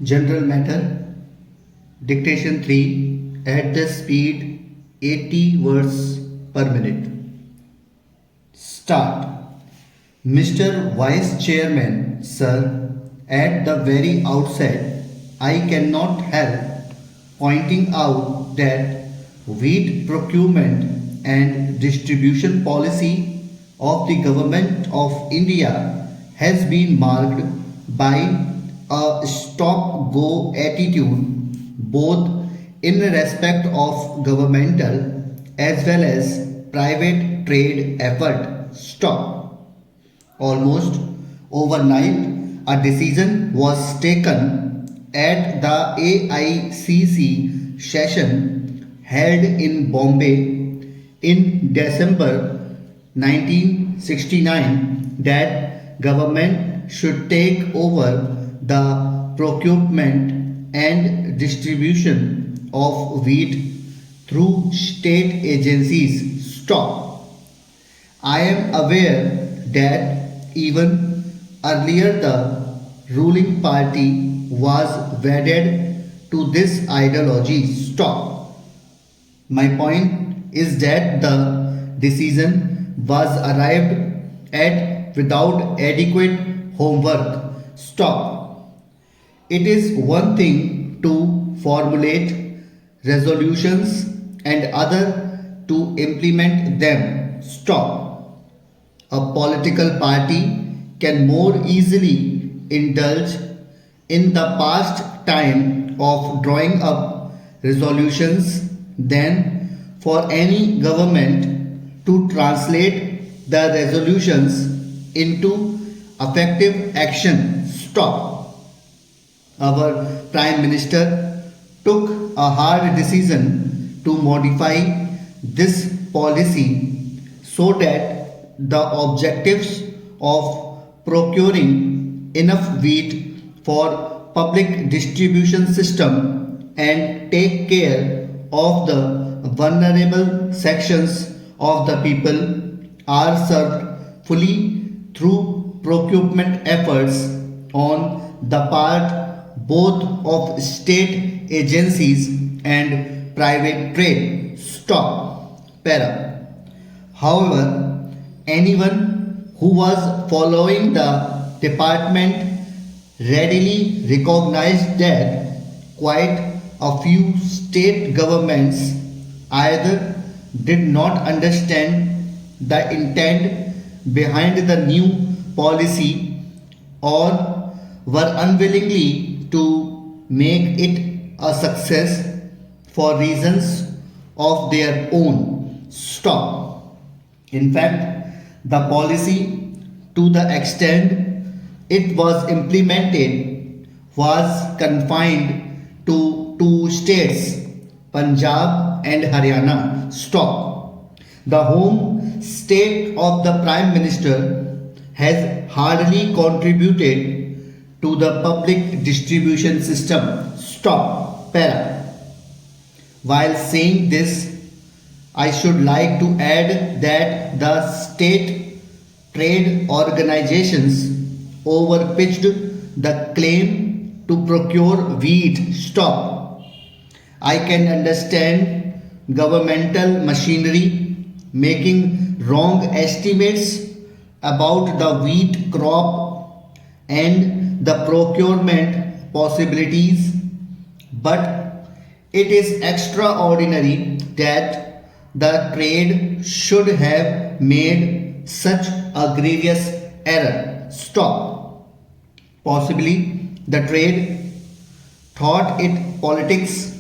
General matter, dictation 3 at the speed 80 words per minute. Start. Mr. Vice Chairman, sir, at the very outset, I cannot help pointing out that wheat procurement and distribution policy of the Government of India has been marked by a stop go attitude both in respect of governmental as well as private trade effort. Stop. Almost overnight, a decision was taken at the AICC session held in Bombay in December 1969 that government should take over the procurement and distribution of wheat through state agencies. Stop. I am aware that even earlier the ruling party was wedded to this ideology. Stop. My point is that the decision was arrived at without adequate homework. Stop. It is one thing to formulate resolutions and other to implement them. Stop. A political party can more easily indulge in the pastime of drawing up resolutions than for any government to translate the resolutions into effective action. Stop. Our Prime Minister took a hard decision to modify this policy so that the objectives of procuring enough wheat for public distribution system and take care of the vulnerable sections of the people are served fully through procurement efforts on the part both of state agencies and private trade. Stop. Para. However, anyone who was following the department readily recognized that quite a few state governments either did not understand the intent behind the new policy or were unwillingly to make it a success for reasons of their own. Stop. In fact, the policy, to the extent it was implemented, was confined to two states, Punjab and Haryana. Stop. The home state of the Prime Minister has hardly contributed to the public distribution system. Stop. Para. While saying this, I should like to add that the state trade organizations overpitched the claim to procure wheat. Stop. I can understand governmental machinery making wrong estimates about the wheat crop and the procurement possibilities, but it is extraordinary that the trade should have made such a grievous error. Stop. Possibly the trade thought it politics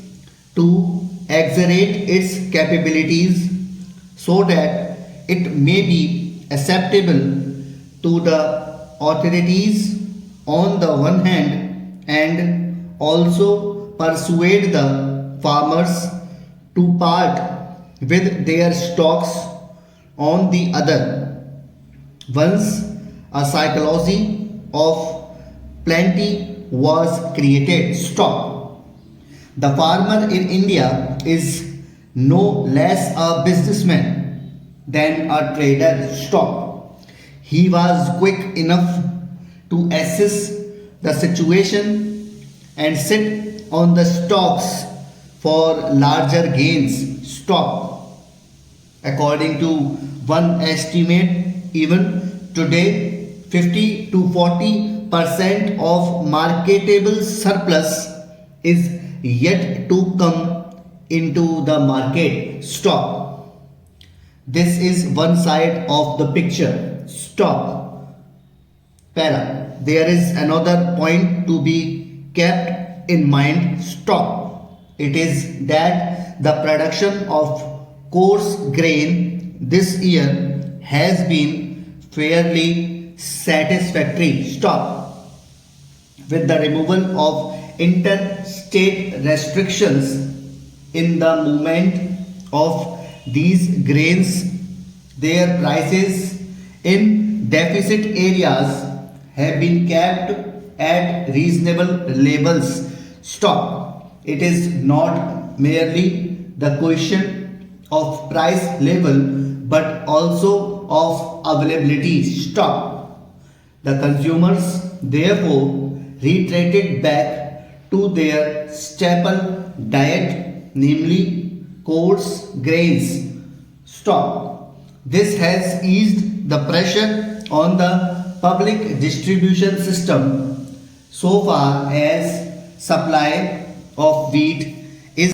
to exaggerate its capabilities so that it may be acceptable to the authorities on the one hand and also persuade the farmers to part with their stocks on the other. Once a psychology of plenty was created. Stop. The farmer in India is no less a businessman than a trader. Stop. He was quick enough to assess the situation and sit on the stocks for larger gains. Stop. According to one estimate, even today, 50 to 40% of marketable surplus is yet to come into the market. Stop. This is one side of the picture. Stop. Para. There is another point to be kept in mind. Stop. It is that the production of coarse grain this year has been fairly satisfactory. Stop. With the removal of interstate restrictions in the movement of these grains, their prices in deficit areas have been kept at reasonable levels. Stop. It is not merely the question of price level but also of availability. Stop. The consumers therefore retreated back to their staple diet, namely coarse grains. Stop. This has eased the pressure on the public distribution system so far as supply of wheat